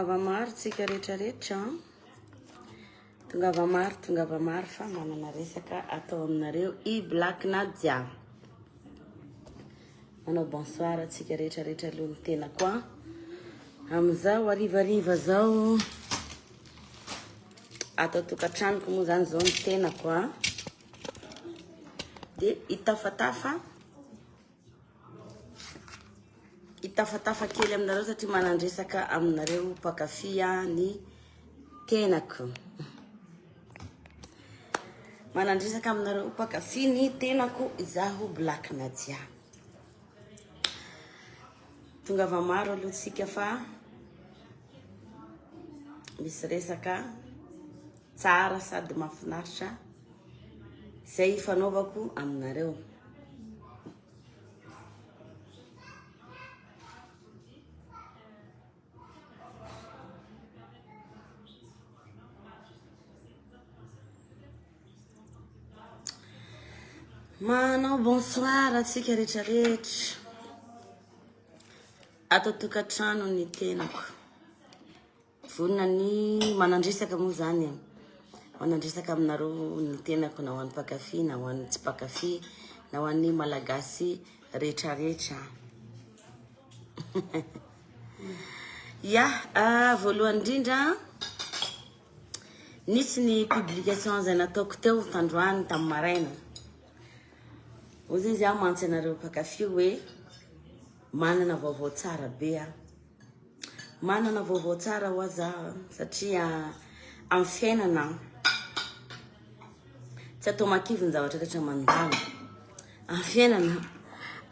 Tongava maro tsika rehetrarehetra tongava maro fa manana resaka atao aminareo I Black Nadia. Manao bonsoir tsika rehetrarehetra aloha ny tena koa amizao arivariva zao atao tokatranoko moa zany zao ny tena koa de itafatafa kely aminareo satria manandresaka aminareo pakafia ny tenako. Manandresaka aminareo pakafia ny tenako izaho Black Nadia. Tongava maro aloha tsika fa misy resaka tsara sady mahafinaritra zay fanaovako aminareo. Manao bonsoir atsika rehetrarehetra atao tokatrano ny tenako. Vonina ny manandresaka moa zany manandresaka aminareo ny tenako na ho an'ny pakafia na ho an'ny tsy pakafia na ho an'ny malagasy rehetrarehetra. Voalohany indrindra nisy ny publication zay nataoko teo tandroany tamin'ny maraina. Ozy izy mantsy anareo pakafia hoe manana vaovao tsara be manana vaovao tsara ho aza satria amin'ny fiainana tsy atao makivy ny zavatra rehetra mandalo. Amin'ny fiainana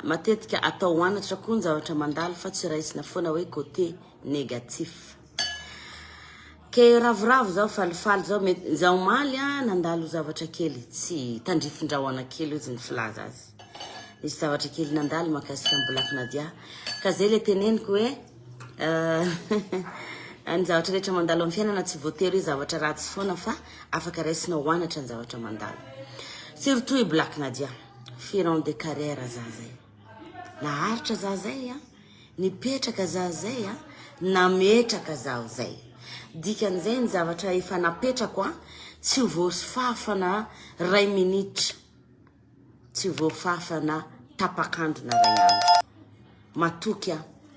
matetika atao anatra koa ny zavatra mandalo fa tsy raisina foana hoe côté négatif. Ke ravoravo zao falifaly zao mety zao maly nandalo zavatra kely tsy tandrifindrahoana kely izy ny filaza azy. Nisy zavatra kely nandalo makasika ny Black Nadia ka zay le teneniko hoe ny zavatra rehetra mandalo amin'ny fiainana tsy voatery hoe zavatra ratsy foana fa afaka raisina hoanatra ny zavatra mandalo. Surtout Black Nadia firon de carrière za zay. Naharitra za zay nipetraka za zay nametraka zaho zay. Dikan'izay ny zavatra efa napetrako tsy voafafana ray minitra tsy voafafana tapakandro na ray andro matoky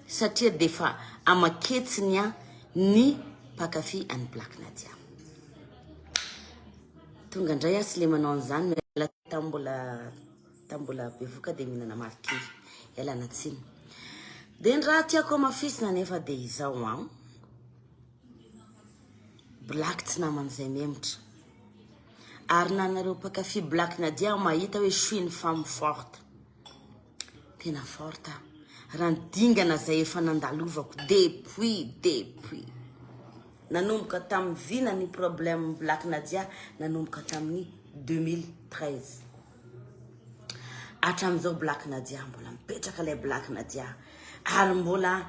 satria defa amaketsiny ny pakafia any Black Nadia. Tonga indray sy le manao an'izany tambola bevoka de mihinana marky ialana tsiny. De ny raha tiako mafisina nefa de izao Black tsy naman'izay memitra. Ary nanareo pakafia Black Nadia mahita hoe chouine femme forte. Tena forte. Raha dingana zay efa nandalovako depuis. Nanomboka tamin'ny vina ny problème Black Nadia nanomboka tamin'ny 2013. Hatramin'izao Black Nadia mbola mipetraka ilay Black Nadia ary mbola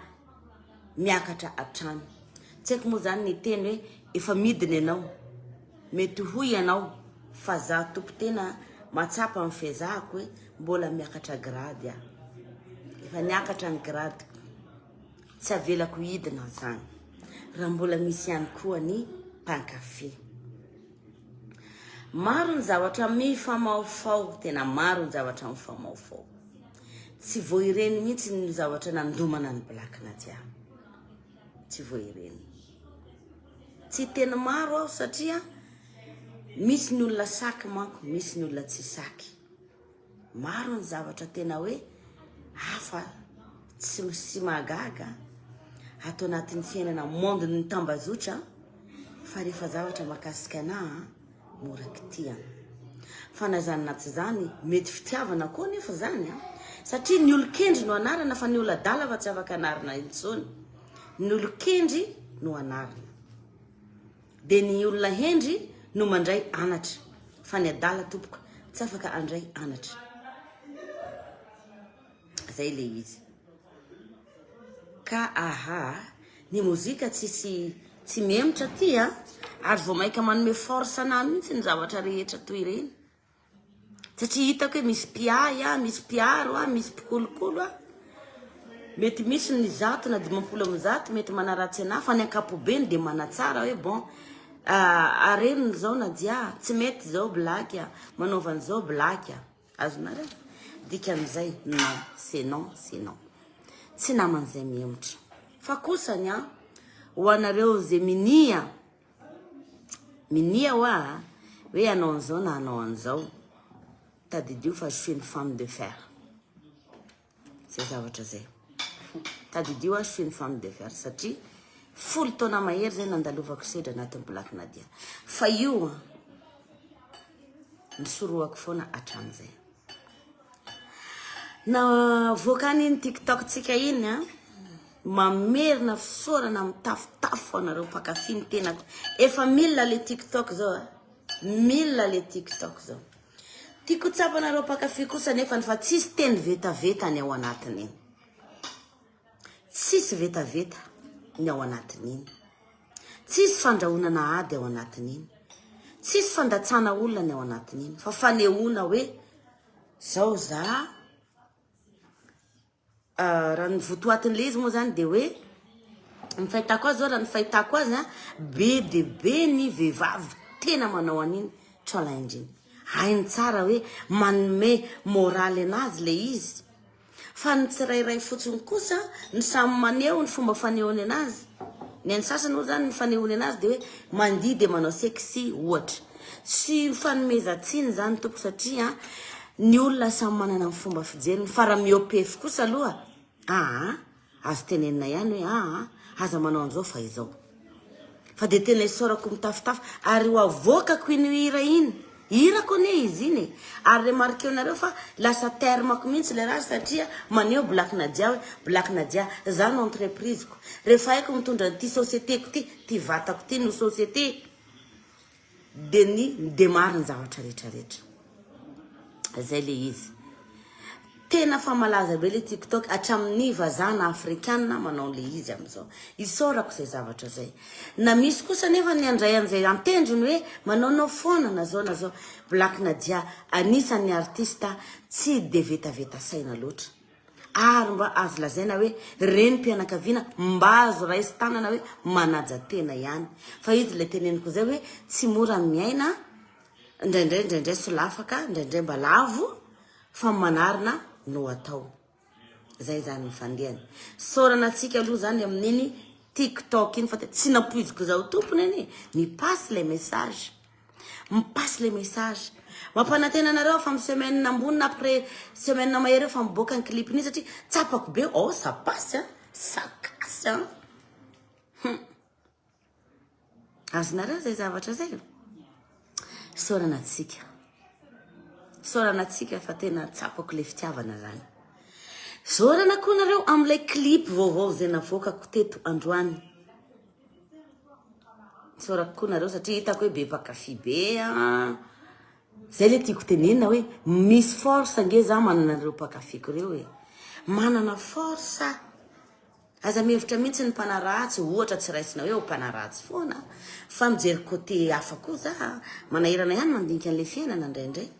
miakatra hatrany. Tsy haiko moa zany ny teny hoe efa midiny ianao mety hoy ianao fa za tompo tena matsapa amin'ny fezahako hoe mbola miakatra grady efa niakatra ny grady tsy avelako hidina zany raha mbola misy ihany koa ny pankafia. Maro ny zavatra mifamaofao tena maro ny zavatra mifamaofao tsy voireny mihitsy ny zavatra nandomana ny Black Nadia tsy voireny tsy tena maro aho satria misy ny olona saky manko misy ny olona tsy saky. Maro ny zavatra tena hoe hafa tsy magaga atao anatin'ny fiainana monde ny tambazotra fa rehefa zavatra makasika anahy mora kitiana. Fanazanana tsy zany mety fitiavana koa nefa zany satria ny olon-kendry no anarana fa ny olon-dala fa tsy afaka anarana intsony. Ny olon-kendry no anarana de ny olona hendry no mandray anatra fa ny adala tompoko tsy afaka andray anatra. Zay le izy. Ka ny mozika tsy memitra ty ary vao maika manome force anahy mihitsy ny zavatra rehetra toy ireny. Satria hitako hoe misy piay misy piaro misy pikolokolo mety misy ny zato na 50 mety manaratsy ana fa ny ankapobeny de manatsara hoe bon areniny zao na dia tsy mety zao black manaovany zao black azonareo dikan'izay non c'est non c'est non tsy naman'izay mihemitra fa kosany ho anareo zay minia hoa hoe anao an'izao na anao an'izao tadidio fa je suis une femme de fer zay zavatra zay tadidio je suis une femme de fer satria folo taona mahery zay nandalovako sedra anatin'ny Black Nadia fa io nisoroako foana atramizay na voakaniny TikTok tsika iny mamerina fisorana mitafotafo anareo pakafy ny tenako efa 1000 le TikTok zao 1000 le TikTok zao tiako tsapanareo pakafy kosa nefa fa tsisy teny vetaveta ny ao anatiny tsisy vetaveta ny ao anatiny tsisy fandrahonana ady ao anatiny tsisy fandatsana olona ny ao anatiny fa fanehoana hoe zao za raha ny votoatin'le izy moa zany de hoe mifahitako azy zao raha ny fahitako azy be de be ny vehivavy tena manao an'iny challenge iny hainy tsara hoe manome moraly anazy le izy fa ny tsirairay fotsiny kosa ny samy maneho ny fomba fanehoany anazy ny any sasany moa zany ny fanehoany anazy de hoe mandihy de manao sexy ohatra tsy fanomezantsiny zany tompo satria ny olona samy manana ny fomba fijeriny fa raha miopefy kosa aloha azo tenenina ihany hoe aza manao an'izao fa izao fa de tena isorako mitafitafy ary ho avokako iny hira iny hirako ne izy iny ary remarqué nareo fa lasa termako mihitsy le raha satria maneho Black Nadia hoe Black Nadia zany entreprise ko rehefa haiko mitondra ty société ko ty vatako ty no société de ny démarre ny zavatra rehetrarehetra zay le izy tena fa malaza be le TikTok hatramin'ny vazana afrikana manao le izy am'izao isorako zay zavatra zay na misy kosa nefa ny andray an'izay antendrony hoe manao foana na zao Black Nadia anisan'ny artista tsy de vetaveta saina loatra ary mba azo lazaina hoe reny mpianakaviana mba azo raisy tanana hoe manaja tena ihany fa izy le teneniko zay hoe tsy mora miaina ndraindray solafaka ndraindray mba lavo fa manarina no atao zay zany mifandihany sorana atsika aloha zany amin'iny TikTok iny fa tsy napoiziko zao tompony iny mipasse les messages mampanantena anareo fa amin'ny semaine ambonina après semaine mahery fa miboaka ny clip iny satria tsapako be ça passe ça casse azonareo zay zavatra zay sorana atsika fa tena tsapako le fitiavana zany sorana koa nareo am'ilay clip vaovao zay navoakako teto androany sorako koa nareo satria hitako hoe be pakafy be zay le tiako tenenina hoe misy force nge za manana reo pakafiko reo hoe manana force aza mihevitra mihitsy ny mpanaratsy ohatra tsy raisina hoe mpanaratsy foana fa mijery côté hafa koa za manahirana ihany mandinika an'le fiainana ndraindray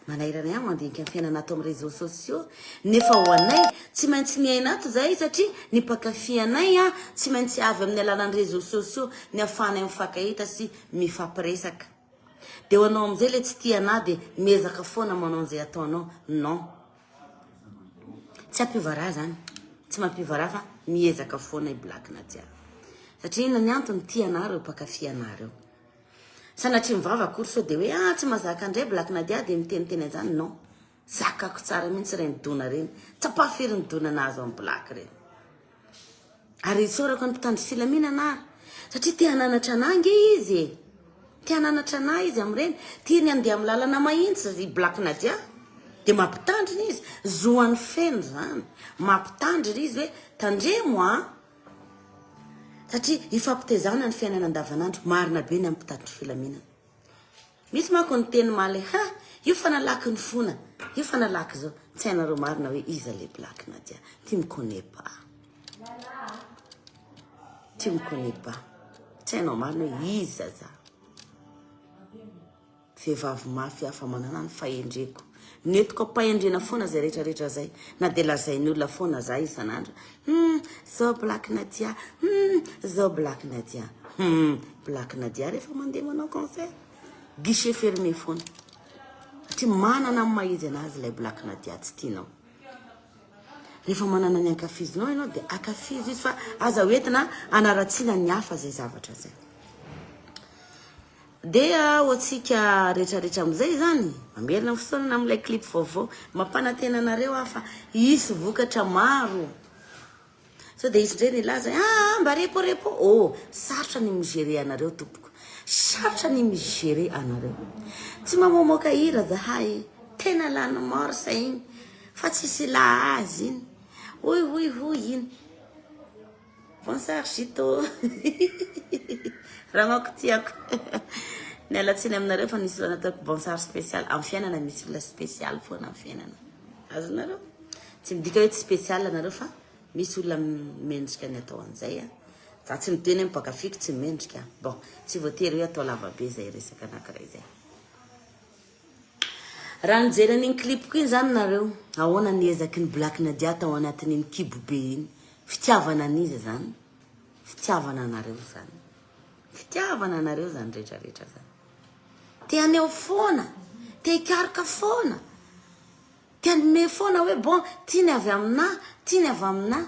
manahirana ihany mandinika ny fiainana atao amin'ny réseaux sociaux nefa ho anay tsy maintsy miaina ato zay satria ny pakafy anay tsy maintsy avy amin'ny alalan'ny réseaux sociaux ny ahafahanay mifankahita sy mifampiresaka de ho anao am'izay le tsy tiana de miezaka foana manao an'izay ataonao non tsy ampivara zany tsy mampivara fa miezaka foana i Black Nadia satria ina ny antony tiana reo pakafy anareo sanatria mivava akory so de hoe tsy mazaka andray Black Nadia de miteniteny an'izany non zakako tsara mihitsy reny dona reny tsapafiry ny dona anazy amin'ny Black reny ary sorako ny mpitandro filaminana ary satria tia hananatra anangy izy tia hananatra ana izy am'ireny tia ny andeha amin'ny lalana mahitsy i Black Nadia de mampitandrina izy zoany feno zany mampitandrina izy hoe tandremo satria ifampitezana ny fiainana andavanandro marina be ny ampitandro filaminana misy manko ny teny maly io fanalaky ny fona io fanalaky zao tsy hainareo marina hoe iza le Black Nadia tu me connais pas tsy hainao marina hoe iza za vehivavy mafy hafa manana ny fahendreko netiko ampahendrena foana zay rehetrarehetra zay na de lazainy olona foana za isan'andro zao Black Nadia zao Black Nadia Black Nadia rehefa mandeha manao concert guichet fermé foana satria manana amin'ny mahizy anazy ilay Black Nadia tsy tianao rehefa manana ny ankafizinao ianao de akafizy izy fa aza hoentina anaratsiana ny hafa zay zavatra zay dia hoatsika rehetrarehetra am'izay zany mamerina fotoana amin'ilay clip vaovao mampanantena anareo afa isy vokatra maro so de isy ndray ny laza mba reporepo sarotra ny migérer anareo tompoko sarotra ny migérer anareo tsy mamomoaka hira zahay tena lana morsa igny fa tsisy la azy iny hoy iny bonsoir Gito ramako tiako ny alatsiny aminareo fa nisy olona ataoko bonsoir spécial amin'ny fiainana misy olona spécial foana amin'ny fiainana azonareo tsy midika hoe tsy spécial anareo fa misy olona mendrika ny atao an'izay za tsy miteny mpakafiko tsy mendrika bon tsy voatery hoe atao lavabe zay resaka anankiray zay raha nijery an'iny clip iny zany nareo ahoana niezaky ny Black Nadia tao anatin'iny kibobe iny fitiavana an'izy zany fitiavana anareo zany fitiavana anareo zany rehetrarehetra zany te aneo foana te hikaroka foana te anome foana hoe bon tiany avy amina tiany avy amina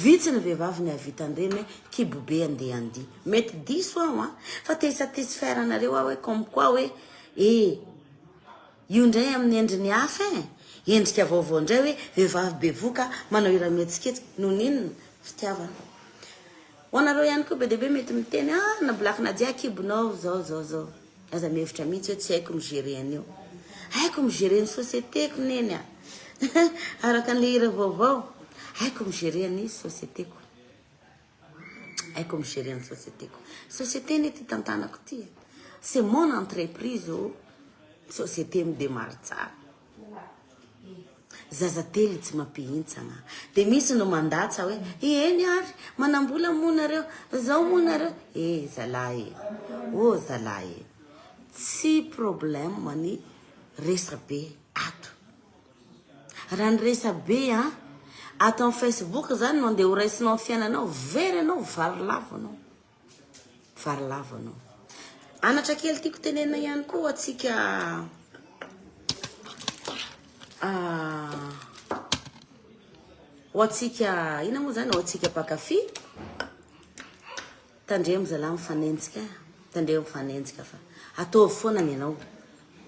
vitsy ny vehivavy ny avita an'ireny hoe kibobe andeha andia mety diso aho fa te satisfaire anareo aho hoe comme quoi hoe io ndray amin'ny endriny hafa endrika vaovao ndray hoe vehivavy bevoka manao irametsiketsika noho n'inona fitiavana ho anareo ihany koa be deaibe mety miteny na Black Nadia kibonao zao aza mihevitra mihitsy hoe tsy haiko migérer an'io haiko migérer ny sociétéko neny araka an'le hira vaovao haiko migérer ny sociétéko haiko migérer ny sociétéko société ny ty tantanako ty c'est mon entreprise société midemary tsara zazately tsy mampihintsana de misy no mandatsa hoe eny ary manambola monareo zao monareo zalahy zalahy tsy problème mani resa be ato raha ny resa be ato amin'ny Facebook zany no andeha ho raisinao fiainanao very anao varolavanao anatra kely tiako tenena ihany koa atsika hoatsika ina moa zany hoatsika mpakafy tandremo zalahy mifanenjika tandremo mifanenjika fa ataovy foana ny anao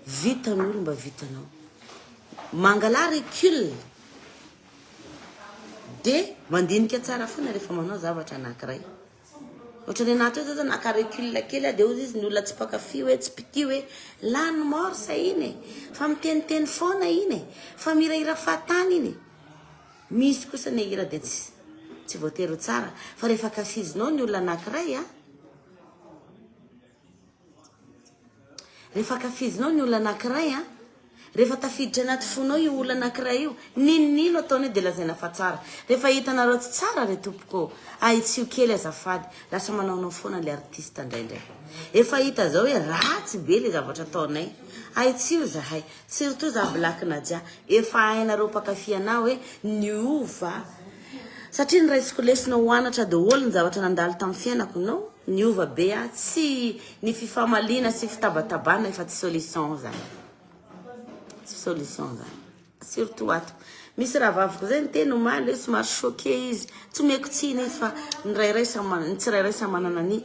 vitan'olo mba vitanao mangala recul de mandinika tsara foana rehefa manao zavatra anankiray ohatra ny anaty hoe zany naka recul kely de ozy izy ny olona tsy mpakafy hoe tsy piti hoe lany morsa iny fa miteniteny foana iny fa mirahira fahatany iny misy kosa ny hira de tsy voatery ho tsara fa rehefa kafizinao ny olona anankiray rehefa kafizinao ny olona anankiray rehefa tafiditra anaty fonao io olona anankiray io ninino ataony de lazaina fa tsara rehefa hitanareo tsy tsara re tompoko aitsio kely azafady lasa manaonao foana le artiste indraindray efa hita zao hoe ratsy be le zavatra ataonay aitsio zahay surtout za Black Nadia efa hainareo mpakafy anao hoe niova satria ny raisiko lesina hoanatra de olo ny zavatra nandalo tamin'ny fiainako nao niova be tsy ny fifamalina sy fitabatabana efa tsy solution zany solution zany surtout ato misy raha vaviko zay nyteny omaly hoe somary choqué izy tsy meko tsiny izy fa ny tsirairay samy manana ny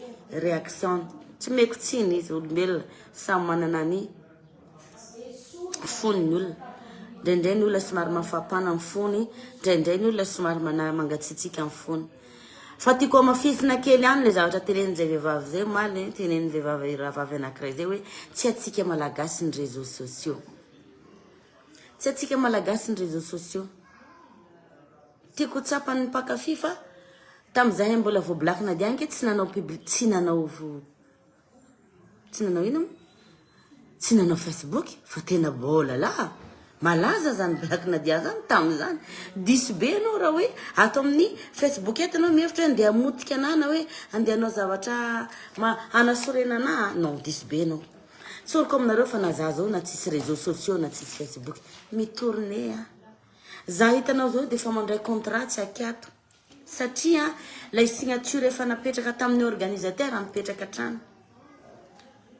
réaction tsy meko tsiny izy olombelona samy manana ny fony ny olona ndraindray ny olona somary mafapana amin'ny fony ndraindray ny olona somary mangatsitsika amin'ny fony fa tiako amafisina kely any le zavatra tenen'izay vehivavy zay omaly tenen'ny vehivavy rahavavy anankiray zay hoe tsy atsika malagasy ny réseaux sociaux tsy atsika malagasy ny réseaux sociaux tiako tsapany mpakafy fa tamin'izahay mbola vo Black Nadia anke tsy nanao ino tsy nanao Facebook fa tena bolala malaza zany Black Nadia zany tamin'izany diso be anao raha hoe ato amin'ny Facebook eto anao mihevitra hoe andeha hamotika anana hoe andeha hanao zavatra anasorenana non diso be anao tsoriko aminareo fa na za zao na tsisy réseaux sociaux na tsisy Facebook mitourné za hitanao zao de fa mandray contrat tsy akiato satria lay signature efa napetraka tamin'ny organisateur mipetraka trano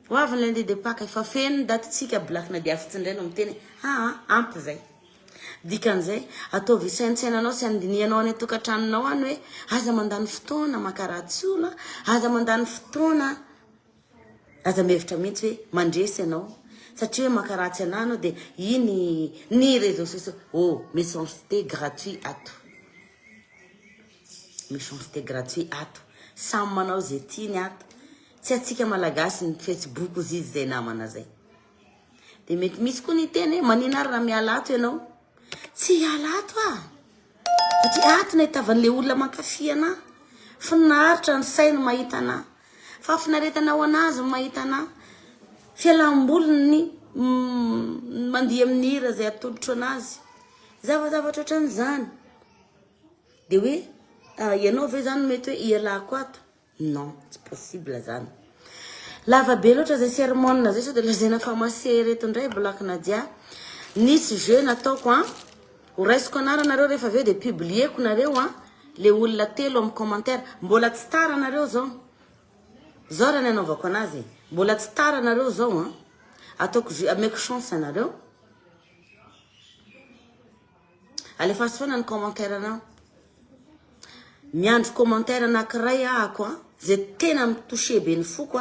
hoavy lundi de Pâques efa feno date tsika Black Nadia fitsindraina amiteny ampy zay dikan'izay ataovy isaintsainanao sy andinianao any tokantranonao any hoe aza mandany fotoana makaratsy aza mandany fotoana aza mihevitra mihitsy hoe mandresy ianao satria hoe makaratsy anano de iny ny réseaux sociaux méchanceté gratuit ato méchanceté gratuit ato samy manao zay tiany ato tsy atsika malagasy ny Facebook izy zay namana zay de mety misy koa ny teny maninary raha miala ato ianao tsy hiala ato satria ato na hitavan'le olona mankafy ana finaritra ny sainy mahita ana fa finaretanao anazy mahita ana fialam-bolony mandeha amin'ny hira zay atolotro anazy zavazavatra ohatran'izany de hoe ianao ve zany mety hoe ialako ato non c'est possible zany lava be loatra zay sermon zay sao de lazaina fa masé reto ndray Black Nadia nisy jeu nataoko horaisiko anaranareo rehefa aveo de publieko nareo le olona telo amin'ny commentaire mbola tsy tara nareo zao raha nanaovako anazy mbola tsy tara nareo zao ataoko ameko chance nareo alefaso foana ny commentaire anao miandro commentaire anankiray ahako zay tena mitouché be ny foko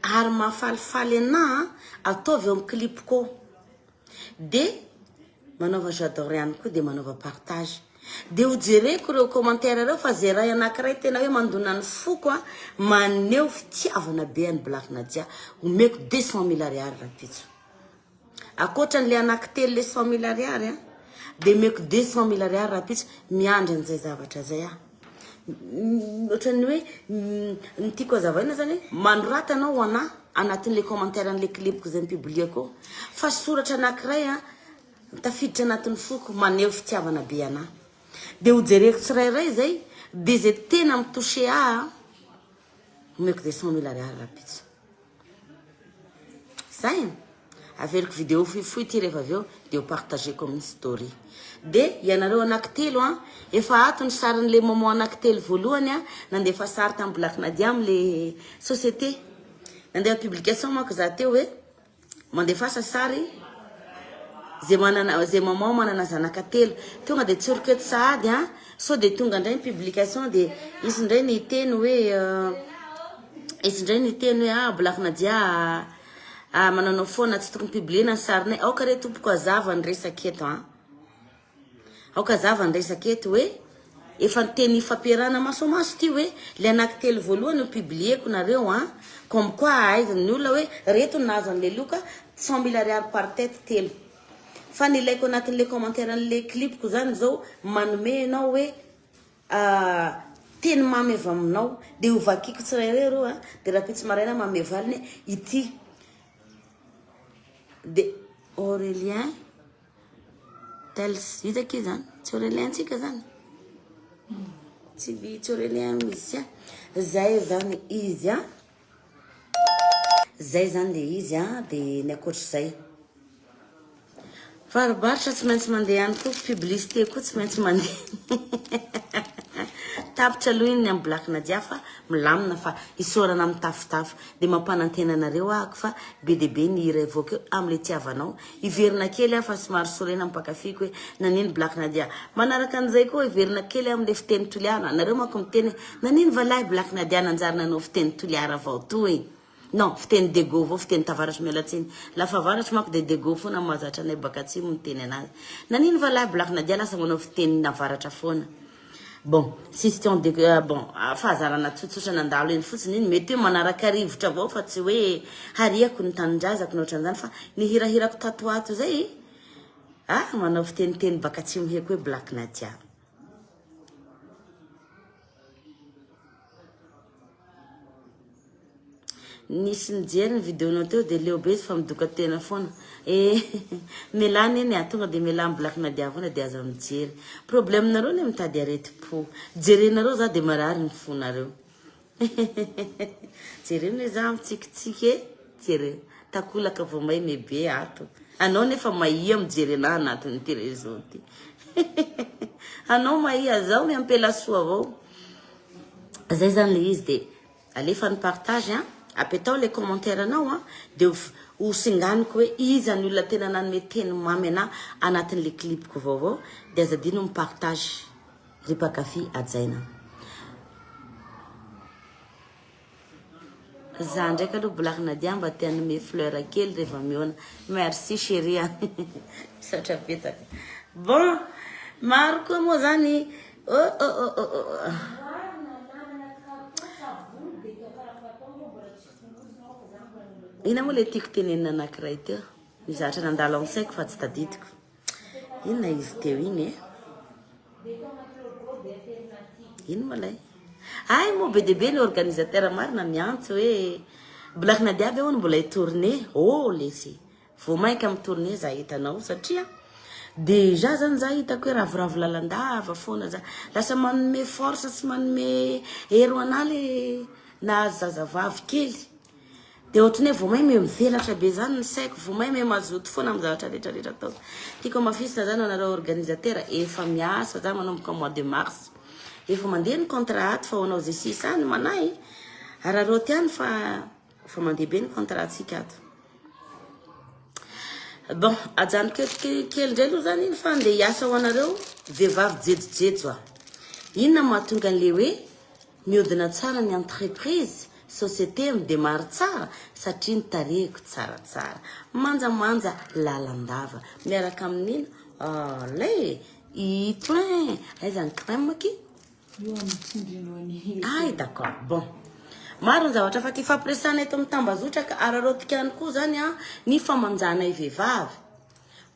ary mahafalifaly ana ataovy eo amin'ny clipko de manaova j'adore ihany koa de manaova partage de hojereko reo commentaire reo fa zay raha anankiray tena hoe mandona ny foko maneho fitiavana be any Black Nadia omeko 200 000 ariary rapitso akoatran'le anankitelo le 100 000 ariary de meko 200 000 ariary rapitso miandry an'izay zavatra zay ohatrany hoe ny tiako azavaina zany hoe manorata anao ana anatin'le commentaire an'le clipko zay mipublieko fa soratra anankiray tafiditra anatin'ny foko maneho fitiavana be ana de hojereko tsirairay zay de zay tena mitouché omeko 200 000 ariary rapitso zay averiko vidéo foifoy ty rehefa aveo de ho partageko amin'ny story de ianareo anankitelo efa ato ny sarin'le maman anankitelo voalohany nandefa sary tamin'ny Black Nadia am'le société nandeha publication mako za teo hoe mandefasa sary zay maman manana zanaka telo tonga de tsoriko eto sahady so de tonga ndray ny publication de izy ndray ny teny hoe Black Nadia mananao foana tsy tokony publiena ny sarinay aoka re tompoko azava ny resaka eto aoka azava ny resaka eto hoe efa nyteny fampiarana masomaso ty hoe le anankitelo voalohany publieko nareo comme quoi aizany ny olona hoe reto nazo an'le loka 100 000 ariary par tête telo fa nilaiko anatin'le commentaire an'le clipko zany zao manome anao hoe teny mamy avy aminao de hovakiko tsirairay reo de rapitsy maraina mamy valiny ity de Aurélien tel hitaki zany tsy Aurélien tsika zany tsy Aurélien misy zay zany izy zay zany le izy de ny akoatra zay varobaritra tsy maintsy mandeha ihany koa publicité koa tsy maintsy mandeha tapitra aloha iny amin'ny Black Nadia fa milamina fa isorana amin'ny tafotafo de mampanantena anareo ahako fa be de be ny hira evoaka am'le tiavanao iverina kely fa somary sorena mpakafiko hoe nanino Black Nadia manaraka an'izay koa iverina kely am'le fiteny toliara anareo manko miteny nanino valahy Black Nadia nanjary nanao fiteny toliara avao toy non fiteny dego vao fiteny tavaratra mialatsiny lafa avaratra manko de dego foana mahazatra anay bakatsimo miteny anazy nanino valahy Black Nadia lasa manao fiteny navaratra foana bon système de bon fahazarana tsotsotra nandalo eny fotsiny iny mety hoe manaraka rivotra avao fa tsy hoe hariako ny tanindrazako na ohatran'izany fa ny hirahirako tatoato zay manao fiteniteny bakatsimo heko hoe Black Nadia nisy nijery ny vidéonao teo de leo be fa midoka tena foana melany eny tonga de melany Black Nadia foana de aza mijery problème nareo ny mitady areti-po jerenareo za de marary ny fonareo jereny hoe za mitsikitsiky jereny takolaka vao may mebe ato anao nefa mahia mijery anahy anatin'ity réseau ty anao mahia zao miampela soa avao zay zany le izy de alefa ny partage apetao le commentaire anao de ho singaniko hoe iza ny olona tena nanome teny mamy ana anatin'le clipiko vaovao de azadino mipartage ripakafi ajaina za ndraiky aloha Black Nadia mba te hanome fleur kely rehefa miona merci chérie satra betsaka bon maro koa moa zany ina moa le tiako tenenina anankiray teo mizatra nandalo amin'saiko fa tsy tadidiko inona izy teo igny ino malay ay mo be debe ny organisateur marina miantso hoe Black Nadia aby hono mbola tourner lesy vao mainka amin'ny tourner za hitanao satria déjà zany za hitako hoe ravoravo lalandava foana za lasa manome force sy manome hero ana le na zazavavy kely de ohatrany hoe vao may me mivelatra be zany ny saiko vao may me mazoto foana amin'ny zavatra rehetrarehetra atao tiako mafisina zany anareo organisateur efa miasa za manomboka mois de mars efa mandeha ny contrat fa hoanao zay sisa any manay arareo tiany fa mandeha be ny contrat tsika ato bon ajanoko kely ndray aloha zany iny fa andeha hiasa ho anareo vehivavy jejojejo inona mahatonga an'le hoe mihodina tsara ny entreprise société midemary tsara satria ny tarehiko tsaratsara manjamanja lalandava miaraka amin'ino le i train aizany crème ki ay d'accord bon maro ny zavatra fa ty fampiresana eto mitambazotra ka arareo tikany koa zany ny famanjana i vehivavy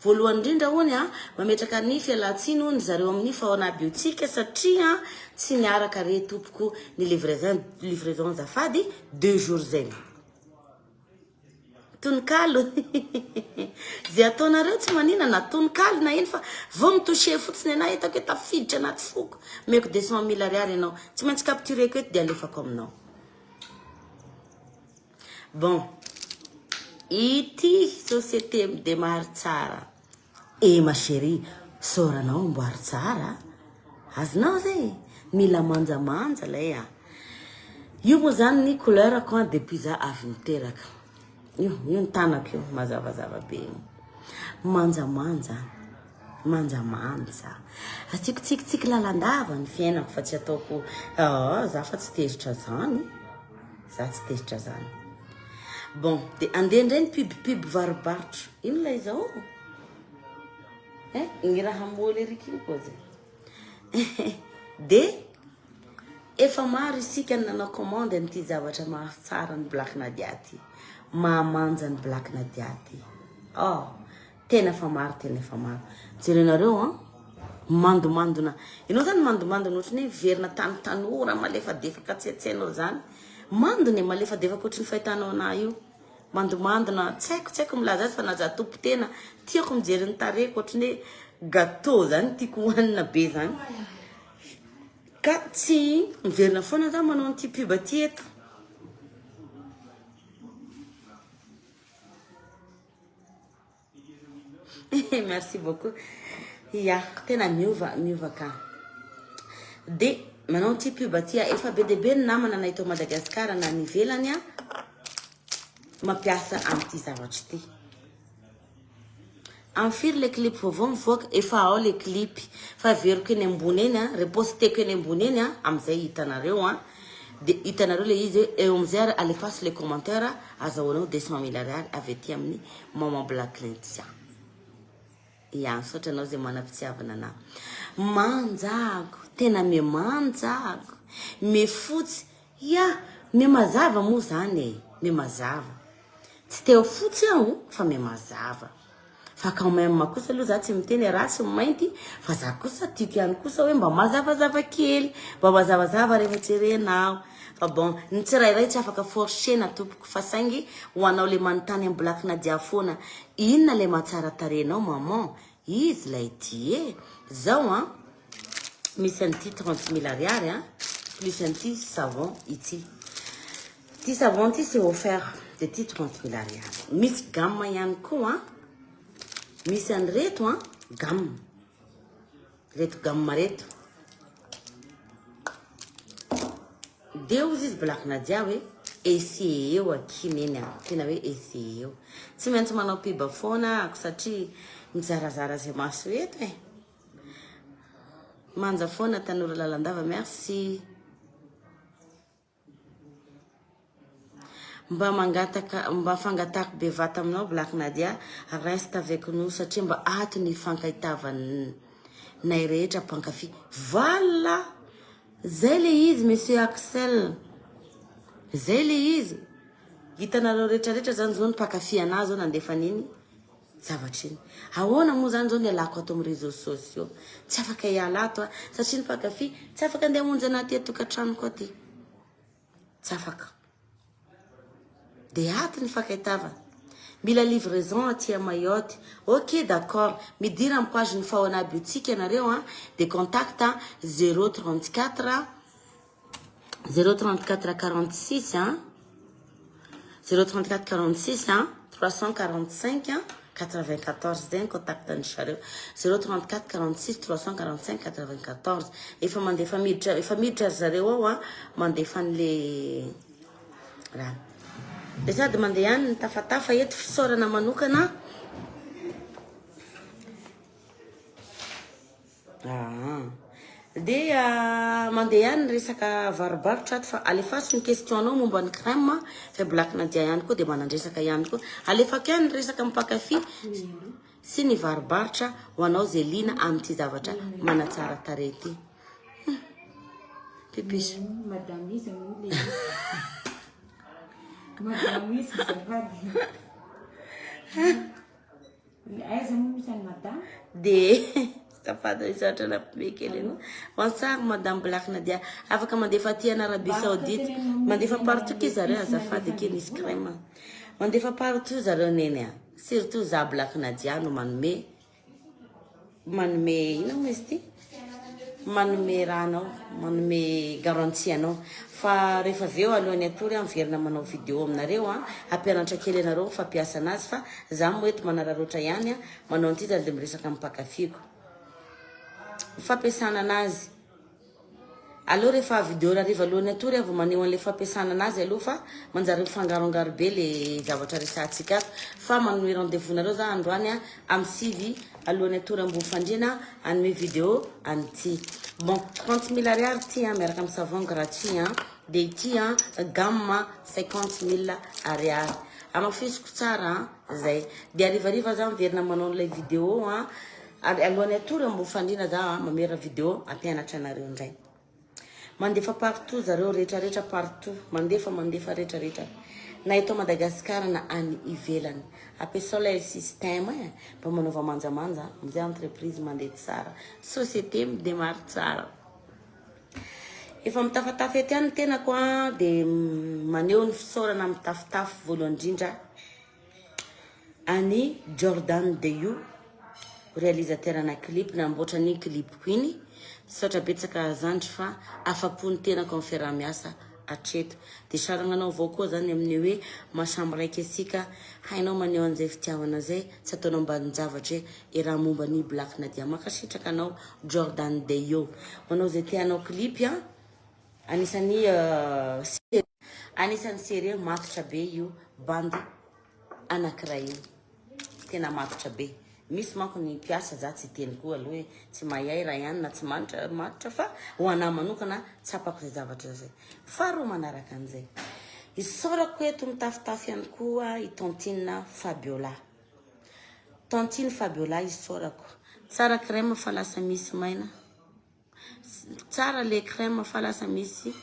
voalohany indrindra hony mametraka ny fialatsiny hony zareo amin'ny faona biotika satria tsy niaraka re tompoko ny livraison zafady 2 jours zegny tononkalo zay ataonareo tsy manina na tononkalo na iny fa vao mitouché fotsiny ana hitako hoe tafiditra anaty foko meko 200 000 ariary ianao tsy maintsy captureko eto de alefako aminao bon ity société midemary tsara ma chérie soranao mboary tsara azonao zay mila manjamanja lay io moa zany ny couleur ko depuis za avy niteraka io ny tanako io mazavazava be manjamanja atiako lalandava ny fiainako fa tsy ataoko za fa tsy tezitra zany bon de andeha ndray ny pub varobarotro ino lay zao ny raha moly eriky iny koa zay de efa maro isika nanao commande n'ity zavatra mahatsara ny Black Nadia ty mahamanja ny Black Nadia ty tena fa maro jerenareo mandomandona ianao zany mandomandona ohatrany hoe verina tanora malefadefaka tsiatsainao zany mandony malefadefaka ohatrany fahitanao ana io mandomandona tsy haiko milaza azy fa naza tompo tena tiako mijery ny tareko ohatrany hoe gâteau zany tiako hohanina be zany ka tsy miverina foana za manao an'ity pub aty eto merci beaucoup tena miova ka de manao an'ity pub aty efa be debe ny namana na ito Madagasikara na nivelany mampiasa amin'ity zavatra ity amfiry le clip vaovao mivoaka efa ao le clip fa veriko eny ambony eny reposteko eny ambony eny am'izay hitanareo de hitanareo le izy eo am'izay alefasy le commentaire azahoanao 200 000 ariary avy aty amin'ny maman Black Nadia sotra anao zay manam-pitiavana ana manjako tena memanjako mefotsy memazava moa zany memazava tsy teo fotsy aho fa memazava fa quand même kosa aloha za tsy miteny ratsy mainty fa za kosa tiako ihany kosa hoe mba mazavazava kely mba mazavazava rehefa jerenao fa bon ny tsirairay tsy afaka forcena tompoko fa saingy ho anao le manontany amin'ny Black Nadia foana inona le mahatsara tarenao maman izy lay ty zao misy an'ity 30 000 ariary plus an'ity savon ity ty savon ty c'est offert de ty 30 000 ariary. Misy gamme ihany koa misy an reto gamme reto gamme reto de ozy izy Black Nadia hoe essayé eo akiny eny tena hoe essayé eo tsy maintsy manao piba foana ako satria mizarazara zay maso eto manja foana Tanora Lalandava merci mba fangatako be vata aminao Black Nadia reste avec nous satria mba ato ny fankahitavanay rehetra mpankafy vala zay le izy monsieur Axel zay le izy hitanareo rehetrarehetra zany zao ny mpankafy anazy zao nandefa niny zavatra iny ahoana moa zany zao ny alako ato amin'ny réseaux sociaux tsy afaka hiala ato satria ny mpankafy tsy afaka andeha monjy anaty tokantrano koa ty tsy afaka de ato ny fankahitavana mila livraison aty à Mayotte ok d'accord midira amin'ny page ny fahona aby tsika ianareo de contact 034 46 034 46 345 94 zay contact ny sareo 034 46 345 94 efa mandefa miditra zareo ao mandefa an'le raha de sady mandeha ihany ny tafatafa eto fisaorana manokana de mandeha ihany resaka varobarotra ato fa alefasy ny questionnao momba ny crème fa Black Nadia ihany koa de manandresaka ihany koa alefako ihany resaka mpakafy sy ny varobarotra ho anao zay lina amin'ity zavatra manatsara tarety pipiso madame izy mule madame izy zavady aiza misy any madame de safada isatra na pekele no wansar madame Black Nadia afaka mandefa aty en Arabie Saoudite mandefa partout ki zareo azafady ke nisy crème mandefa partout zareo neny surtout za Black Nadia no manome ino misy manome ranao manome garantie anao fa rehefa aveo alohan'ny atory amverina manao vidéo aminareo ampianatra kely anareo fampiasa anazy fa za moeto manararoatra ihany manao an'ity zany de miresaka mpakafiko fampiasana anazy aloha rehefa vidéo nariva alohan'ny atory avy maneho an'le fampiasana anazy aloha fa manjary fangarongaro be le zavatra resantsika fa manome rendez-vous nareo za androany amin'ny sivy alohan'ny atory ambofandriana anome vidéo an'ity bon 30 000 ariary ty miaraka amin'ny savon gratuit de ity gamme 50 000 ariary amafisiko tsara zay de arivariva za miverina manao an'ilay vidéo alohan'ny atory ambofandriana za mamera vidéo ampianatra anareo ndray mandefa partout zareo rehetrarehetra partout mandefa rehetrarehetra na eto Madagascar na any ivelany ampiasao le système mba manaova manjamanja amizay entreprise mandeha tsara société midemary tsara efa mitafatafa ety any tena koa de maneho ny fisaorana mitafitafy voalohany indrindra any Jordan Deyu réalisateur na clip namboatra ny clipko iny sotra betsaka zandry fa afapo ny tena conférant miasa atreto de saragnanao avao koa zany amin'ny hoe masambo raiky asika hainao maneho an'izay fitiavana zay tsy ataonao mbany zavatra hoe raha momba ny Black Nadia makasitraka anao Jordan Deyo manao zay tianao clip anisan'ny série matotra be io bandy anankiray io tena matotra be misy manko ny piasa za tsy teny koa aloha hoe tsy mayay raha ihany na tsy matotra fa ho anahy manokana tsapako zay zavatra zay faharoa manaraka an'izay isorako eto mitafitafy ihany koa i Tantine Fabiola isorako tsara crème fa lasa misy maina tsara le crème fa lasa misy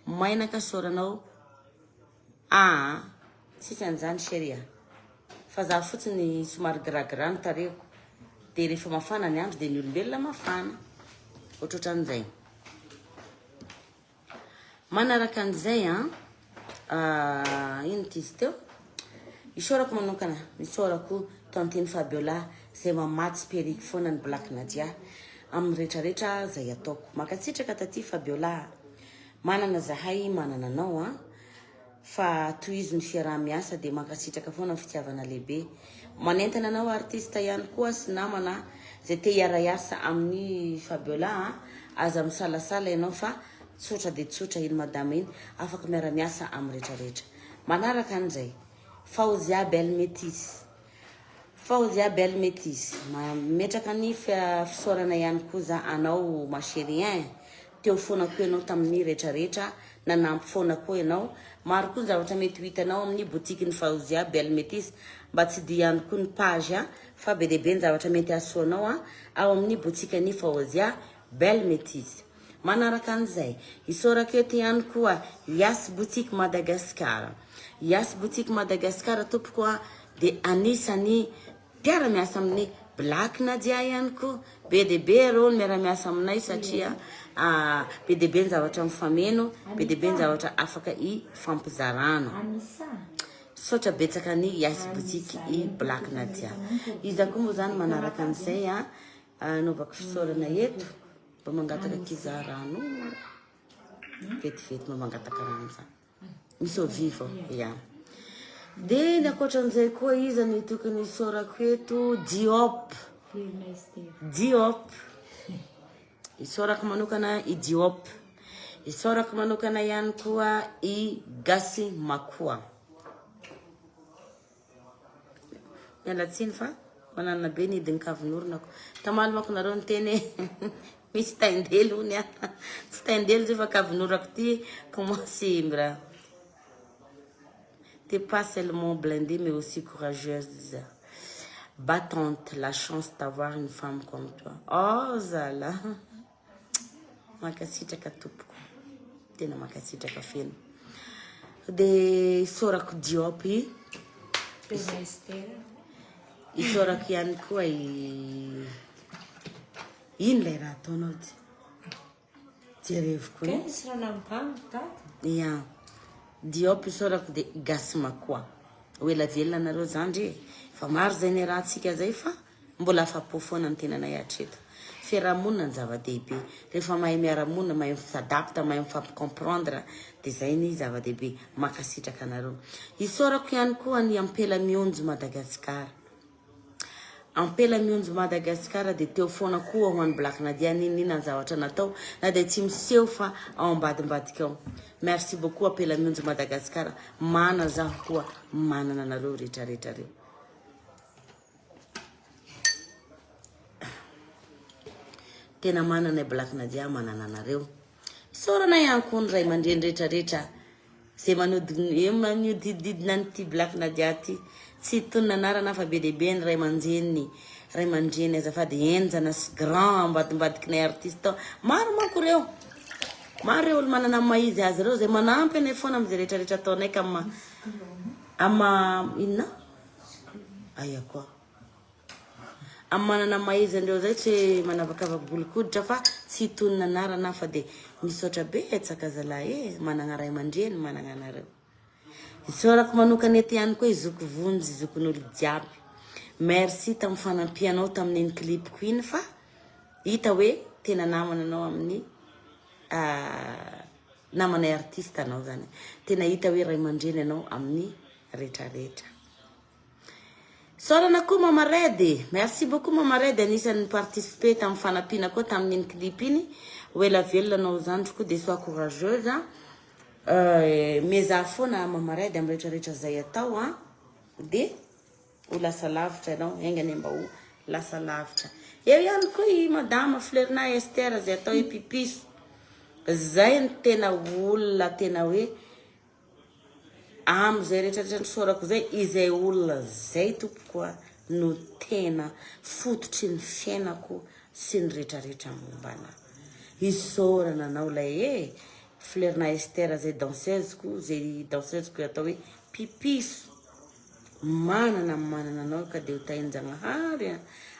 maina ka soranao sisy an'izany chérie fa za fotsiny somary gragrano tareko de rehefa mafana ny andro de ny olombelona mafana ohatrohatran'izay manaraka an'izay ino tizy teo isorako manokana isorako Tantine Fabiola zay mamatsy periky foana ny Black Nadia amin'ny rehetrarehetra zay ataoko makatsitraka taty Fabiola manana zahay manana anao fa toy izy ny fiaraha-miasa dia mankasitraka foana ny fitiavana lehibe. Manentana anao artista ihany koa sy namana zay te hiara-iasa amin'ny Fabiola aza misalasala ianao fa tsotra dia tsotra iny madama iny afaka miara-miasa amin'ny rehetrarehetra. Manaraka an'izay Faozia Belle Métis. Faozia Belle Métis metraka ny fisaorana ihany koa za anao ma chérie teo foana koa ianao tamin'ny rehetrarehetra nanampy foana koa ianao. Maro koa ny zavatra mety ho hitanao amin'ny botiky ny Faozia Belle Métis. Mba tsy dia ihany koa ny page fa be dehibe ny zavatra mety asoanao ao amin'ny botika ny Faozia Belle Métis. Manaraka an'izay isaorako eto ihany koa Yas Boutique Madagascar. Yas Boutique Madagascar tompoko dia anisany mpiara-miasa amin'ny Black Nadia ihany koa. Be dehibe rô ny miara-miasa aminay satria be dehibe ny zavatra mifameno, be dehibe ny zavatra afaka ifampizarana. Sotra betsaka ny Yas Boutique i Black Nadia. Izy koa moa zany manaraka an'izay anaovako fisaorana eto mba mangataka kizarano vetivety mba mangataka rano zany misy ovivo ya. Dia ny ankoatran'izay koa izy ny tokony isaorako eto Diop. Diop isaorako manokana i Diop. Isaorako manokana ihany koa i Gasy Makoa. Mialatsiny fa manana be ny idiny kavinornako. Tamaly mako nareo ny teny misy taindely hony tsy taindely zay fa kavinorako ty commence mbra. T'es pas seulement blindée mais aussi courageuse, battante, la chance d'avoir une femme comme toi. Oh zala makasitraka tompoko tena makasitraka feno. Dia isaorako Diop isaorako ihany koa ino lay raha ataonao jerevoko ya. Diop isaorako dia Gasy Makoa. Oela velona nareo zandry fa maro zay ny rahantsika zay fa mbola afa-po foana ny tenanay hatreto. Fiarahamonina ny zava-dehibe. Rehefa mahay miara-monina, mahay mifadapta, mahay mifampi-comprendre dia zay ny zava-dehibe makasitraka nareo. Isaorako ihany koa ny Ampela Mionjo Madagasikara. Ampela Mionjo Madagasikara dia teo foana koa ho an'ny Black Nadia ninina ny zavatra natao na dia tsy miseho fa ao ambadimbadika ao. Merci beaucoup Ampela Mionjo Madagasikara. Mana zaho koa manana nareo rehetrarehetra reo. Tena manana Black Nadia manana nareo. Isaorana ihany koa ny ray aman-dreny rehetrarehetra zay manodidididina n'ity Black Nadia ty. Tsy tonona anarana fa be dehibe ny ray aman-dreny azafady enjana sy grand ambadimbadikinay artiste ao. Maro manko reo. Maro reo olo manana maizy azy reo zay manampy anay foana amin'izay rehetrarehetra ataonay ka inona aya koa manana maizy andreo zay tsy manavakavaka bolikoditra fa tsy tonona anarana fa dia misaotra betsaka zalahy manana ray aman-dreny manana anareo. Isaorako manokana eto ihany koa izoko vonjy izokon'olo jiaby. Merci tamin'ny fanampianao tamin'iny clipiko iny fa hita hoe tena namana anao amin'ny namanay artiste anao zany. Tena hita hoe ray aman-dreny anao amin'ny rehetrarehetra. Isaorana koa Mama Red. Merci beaucoup Mama Red anisan'ny participer tamin'ny fanampiana koa tamin'iny clip iny. Oela velona anao zandriko dia sois courageuse. Meza foana Mama Red amin'ny rehetrarehetra zay atao dia ho lasa lavitra ianao engany mba ho lasa lavitra. Eo ihany koa i madama Fleurna Esther zay atao hoe pipiso. Zay ny tena olona tena hoe amin'izay rehetrarehetra ny saorako zay izay olona zay tompoko no tena fototry ny fiainako sy ny rehetrarehetra mombana. Isaorana anao lay Fleurna Esther zay danseuseko atao hoe pipiso. Manana anao ka dia ho tahin-janahary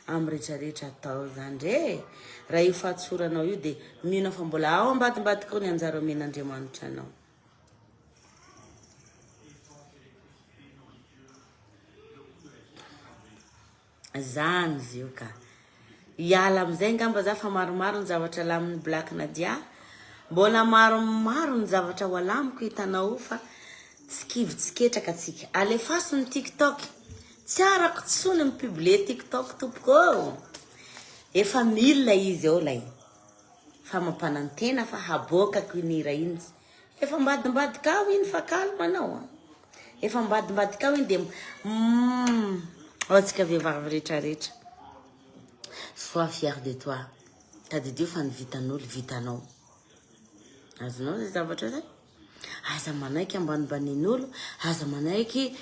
amin'ny rehetrarehetra atao zandry raha io fahatsoranao io dia mino fa mbola ao ambadimbadika ao ny anjara omen'Andriamanitra anao. Zany izy io ka hiala amin'izay ngamba za fa maromaro ny zavatra lamin'ny Black Nadia. Mbola maromaro ny zavatra ho alamiko hitanao fa tsikivy tsiketraka atsika alefaso ny tiktok tsy arako tsony mipublie tiktok tompoko efa 1000 izy ao lay fa mampanantena fa habokako inira iny efa mbadimbadika ao iny fa kalma anao efa mbadimbadika ao iny de atsika vehivavy rehetrarehetra sois fier de toi tadidio fa nivitan'olo vitanao azonao zay zavatra zay aza manaiky ambanibanin'olo aza manaiky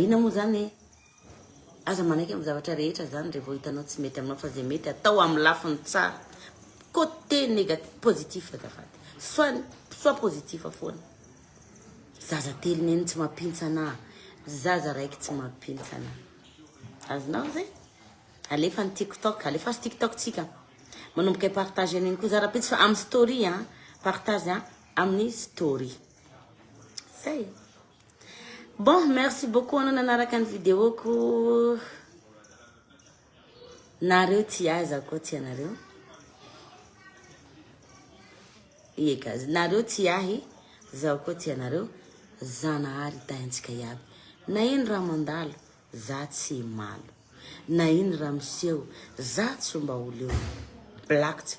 ina moa zany aza manaiky amin'ny zavatra rehetra zany rehefa hitanao tsy mety aminao fa zay mety atao amin'ny lafiny tsara côté négatif positif azafady soit positif foana zaza teliny eny tsy mampintsana zaza raiky tsy mampintsana azonao zay alefa ny tiktok alefa sy tiktok tsika manomboka partage an'iny koa zara-pitsy fa amin'ny story partage amin'ny story zay bon merci beaucoup anao nanaraka ny vidéoko nareo tsy aza koa tsy anareo eka nareo tsy ahy zaho koa tsy anareo zanahary tahantsika iaby na iny raha mandalo za tsy malo na iny raha miseho za tsy mba olo eo black tsy